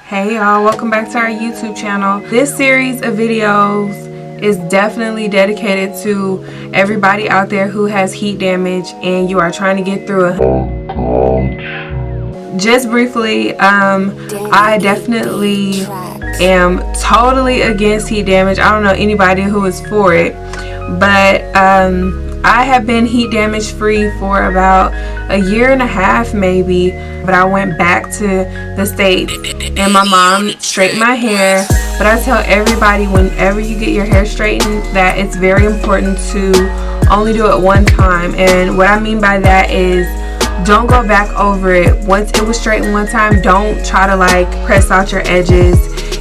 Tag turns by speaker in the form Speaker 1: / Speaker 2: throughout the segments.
Speaker 1: Hey y'all, welcome back to our YouTube channel. This series of videos is definitely dedicated to everybody out there who has heat damage and you are trying to get through it. Just briefly, I definitely am totally against heat damage. I don't know anybody who is for it, but I have been heat damage free for about a year and a half maybe, but I went back to the States and my mom straightened my hair. But I tell everybody, whenever you get your hair straightened, that it's very important to only do it one time. And what I mean by that is don't go back over it. Once it was straightened one time, don't try to like press out your edges.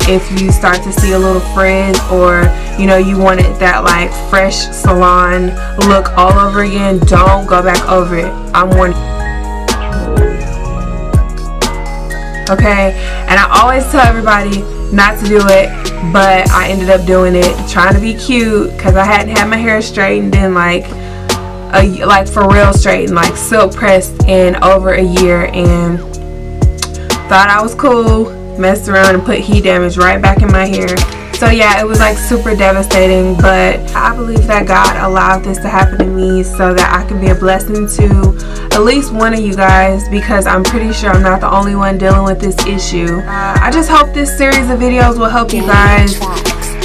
Speaker 1: If you start to see a little frizz, or you know you wanted that like fresh salon look all over again, don't go back over it. I'm warning you. Okay, and I always tell everybody not to do it, but I ended up doing it, trying to be cute, because I hadn't had my hair straightened in like for real straightened, like silk pressed, in over a year, and thought I was cool. Messed around and put heat damage right back in my hair. So yeah, it was like super devastating, but I believe that God allowed this to happen to me so that I can be a blessing to at least one of you guys, because I'm pretty sure I'm not the only one dealing with this issue. I just hope this series of videos will help you guys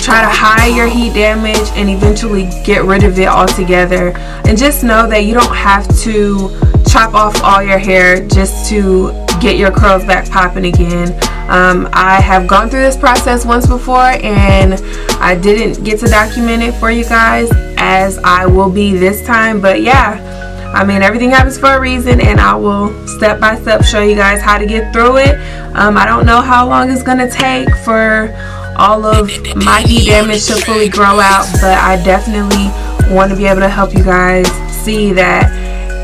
Speaker 1: try to hide your heat damage and eventually get rid of it altogether. And just know that you don't have to chop off all your hair just to get your curls back popping again. I have gone through this process once before and I didn't get to document it for you guys, as I will be this time. But yeah, I mean, everything happens for a reason, and I will step by step show you guys how to get through it. I don't know how long it's gonna take for all of my heat damage to fully grow out, but I definitely want to be able to help you guys see that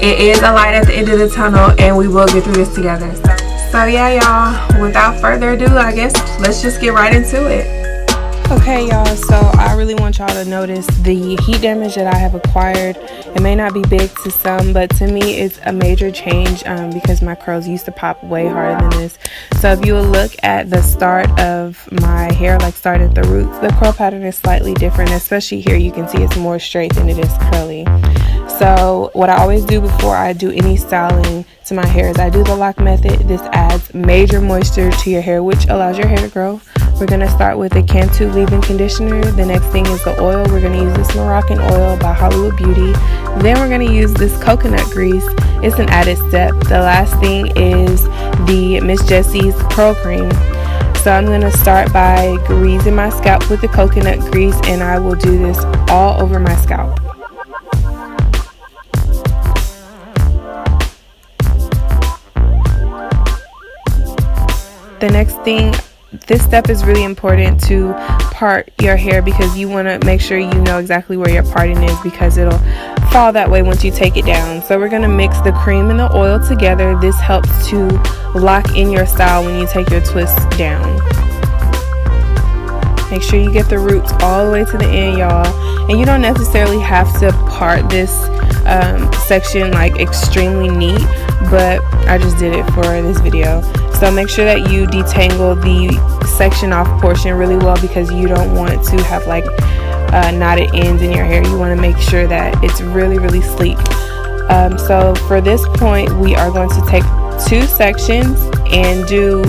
Speaker 1: it is a light at the end of the tunnel and we will get through this together. So yeah, y'all, without further ado, I guess let's just get right into it. Okay, y'all, so I really want y'all to notice the heat damage that I have acquired. It may not be big to some, but to me it's a major change, because my curls used to pop way harder than this. So if you will look at the start of my hair, like start at the roots, the curl pattern is slightly different, especially here. You can see it's more straight than it is curly. So what I always do before I do any styling to my hair is I do the lock method. This adds major moisture to your hair, which allows your hair to grow. We're going to start with the Cantu leave-in conditioner. The next thing is the oil. We're going to use this Moroccan oil by Hollywood Beauty. Then we're going to use this coconut grease. It's an added step. The last thing is the Miss Jessies curl cream. So I'm going to start by greasing my scalp with the coconut grease, and I will do this all over my scalp. The next thing, this step is really important to part your hair, because you want to make sure you know exactly where your parting is, because it'll fall that way once you take it down. So we're going to mix the cream and the oil together. This helps to lock in your style when you take your twists down. Make sure you get the roots all the way to the end, y'all. And you don't necessarily have to part this section like extremely neat, but I just did it for this video. So make sure that you detangle the section off portion really well, because you don't want to have like knotted ends in your hair. You want to make sure that it's really, really sleek. So for this point, we are going to take two sections and do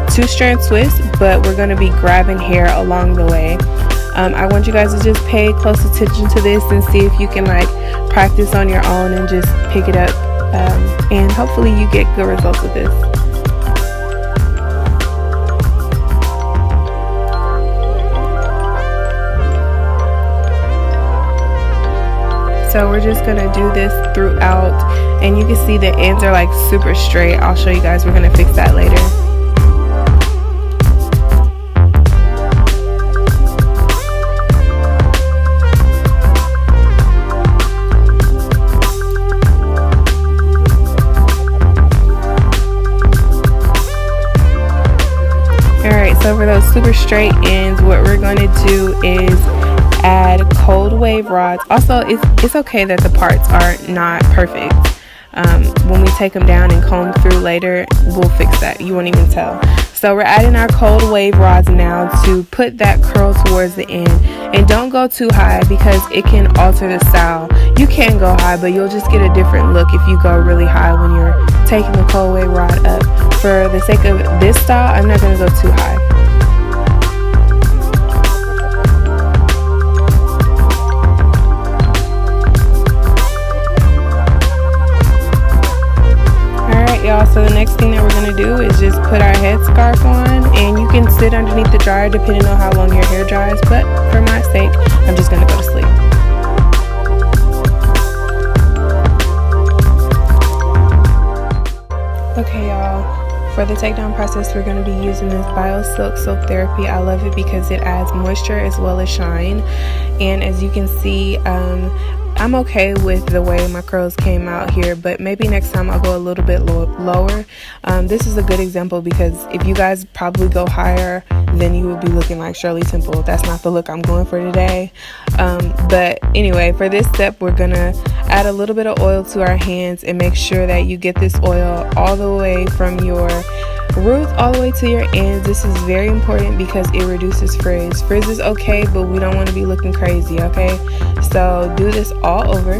Speaker 1: 2-strand twists, but we're going to be grabbing hair along the way. I want you guys to just pay close attention to this and see if you can like practice on your own and just pick it up, and hopefully you get good results with this. So we're just going to do this throughout, and you can see the ends are like super straight. I'll show you guys, we're going to fix that later. Alright, so for those super straight ends, what we're going to do is add cold wave rods. Also, it's okay that the parts are not perfect. When we take them down and comb through later, we'll fix that. You won't even tell. So we're adding our cold wave rods now to put that curl towards the end. And don't go too high because it can alter the style. You can go high, but you'll just get a different look if you go really high when you're taking the cold wave rod up. For the sake of this style, I'm not going to go too high. Y'all, so the next thing that we're going to do is just put our headscarf on, and you can sit underneath the dryer depending on how long your hair dries, but for my sake I'm just going to go to sleep. Okay y'all, for the takedown process we're going to be using this Biosilk Silk Therapy. I love it because it adds moisture as well as shine, and as you can see, I'm okay with the way my curls came out here, but maybe next time I'll go a little bit lower. This is a good example because if you guys probably go higher, then you would be looking like Shirley Temple. That's not the look I'm going for today. But anyway, for this step, we're gonna add a little bit of oil to our hands and make sure that you get this oil all the way from your roots all the way to your ends. This is very important because it reduces frizz. Frizz is okay, but we don't want to be looking crazy, okay? So do this all over.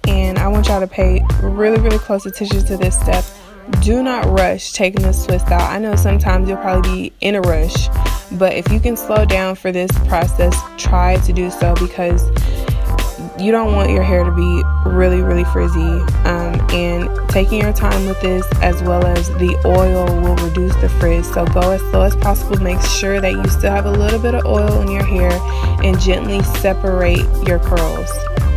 Speaker 1: And I want y'all to pay really close attention to this step. Do not rush taking this twist out. I know sometimes you'll probably be in a rush, but if you can slow down for this process, try to do so because you don't want your hair to be really frizzy. And taking your time with this as well as the oil will reduce the frizz. So go as slow as possible. Make sure that you still have a little bit of oil in your hair and gently separate your curls.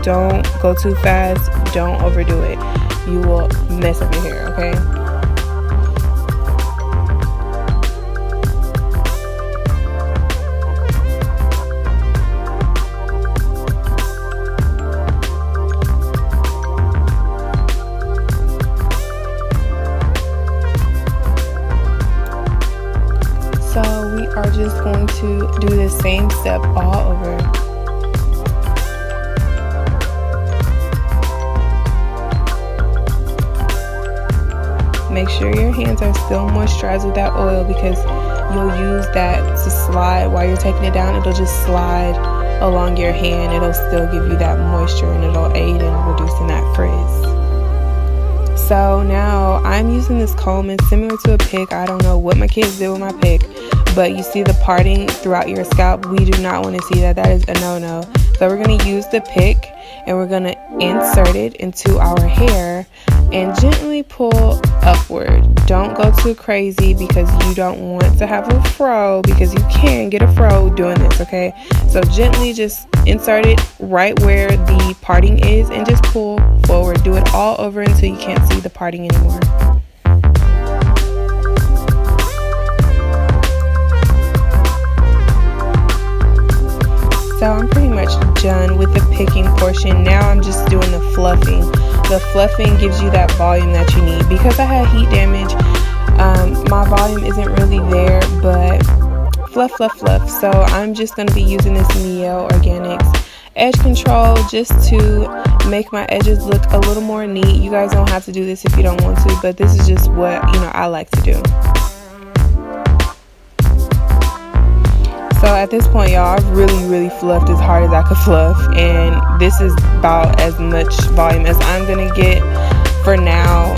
Speaker 1: Don't go too fast. Don't overdo it. You will mess up your hair, okay? So we are just going to do the same step all over. Make sure your hands are still moisturized with that oil because you'll use that to slide while you're taking it down. It'll just slide along your hand. It'll still give you that moisture and it'll aid in reducing that frizz. So now I'm using this comb. It's similar to a pick. I don't know what my kids did with my pick, but you see the parting throughout your scalp. We do not want to see that. That is a no-no. So we're going to use the pick and we're going to insert it into our hair and gently pull upward. Don't go too crazy because you don't want to have a fro, because you can get a fro doing this, okay? So gently just insert it right where the parting is and just pull forward. Do it all over until you can't see the parting anymore. So I'm pretty much done with the picking portion. Now I'm just doing the fluffing. The fluffing gives you that volume that you need. Because I had heat damage, my volume isn't really there, but fluff. So I'm just going to be using this Neo Organics edge control just to make my edges look a little more neat. You guys don't have to do this if you don't want to, but this is just what, I like to do. So at this point, y'all, I've really fluffed as hard as I could fluff, and this is about as much volume as I'm gonna get for now.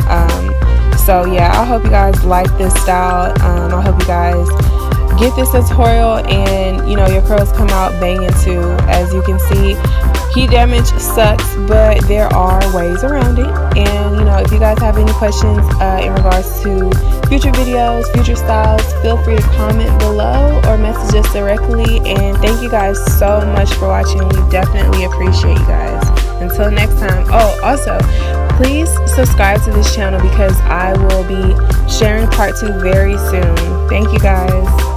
Speaker 1: So yeah, I hope you guys like this style. I hope you guys get this tutorial and your curls come out banging too. As you can see, heat damage sucks, but there are ways around it. And if you guys have any questions in regards to future videos, future styles, feel free to comment below or message us directly. And thank you guys so much for watching. We definitely appreciate you guys. Until next time. Oh, also, please subscribe to this channel because I will be sharing part 2 very soon. Thank you guys.